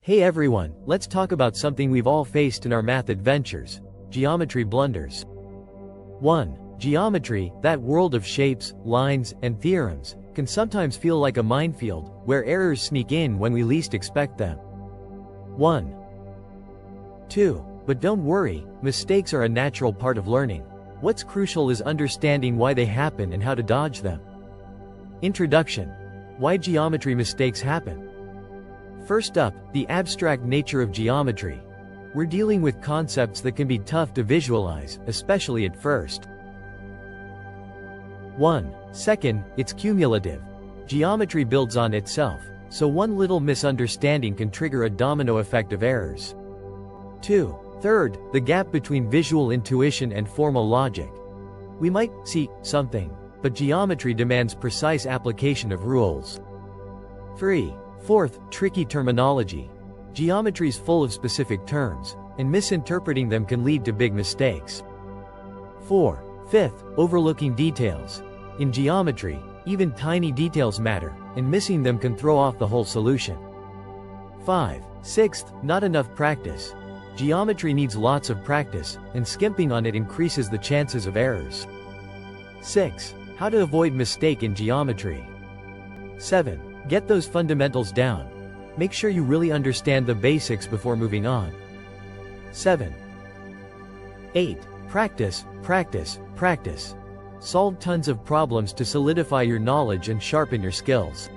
Hey everyone, let's talk about something we've all faced in our math adventures: geometry blunders. 1. Geometry, that world of shapes, lines, and theorems, can sometimes feel like a minefield, where errors sneak in when we least expect them. 1. 2. But don't worry, mistakes are a natural part of learning. What's crucial is understanding why they happen and how to dodge them. Introduction. Why geometry mistakes happen. First up, the abstract nature of geometry. We're dealing with concepts that can be tough to visualize, especially at first. 1. Second, it's cumulative. Geometry builds on itself, so one little misunderstanding can trigger a domino effect of errors. 2. Third, the gap between visual intuition and formal logic. We might see something, but geometry demands precise application of rules. 3. Fourth, tricky terminology. Geometry's full of specific terms, and misinterpreting them can lead to big mistakes. 4. Fifth, overlooking details. In geometry, even tiny details matter, and missing them can throw off the whole solution. 5. Sixth, not enough practice. Geometry needs lots of practice, and skimping on it increases the chances of errors. 6. How to avoid mistake in geometry. 7. Get those fundamentals down. Make sure you really understand the basics before moving on. 7. 8. Practice, practice, practice. Solve tons of problems to solidify your knowledge and sharpen your skills.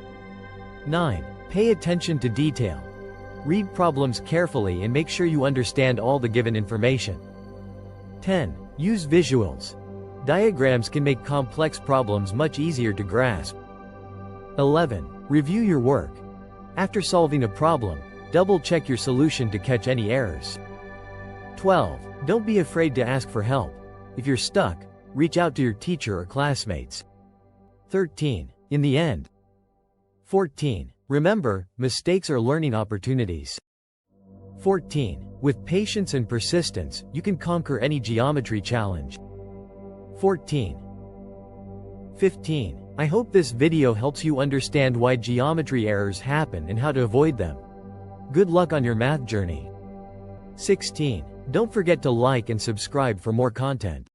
9. Pay attention to detail. Read problems carefully and make sure you understand all the given information. 10. Use visuals. Diagrams can make complex problems much easier to grasp. 11. Review your work. After solving a problem, double-check your solution to catch any errors. 12. Don't be afraid to ask for help. If you're stuck, reach out to your teacher or classmates. 13. In the end. 14. Remember, mistakes are learning opportunities. 14. With patience and persistence, you can conquer any geometry challenge. 14. 15. I hope this video helps you understand why geometry errors happen and how to avoid them. Good luck on your math journey. 16. Don't forget to like and subscribe for more content.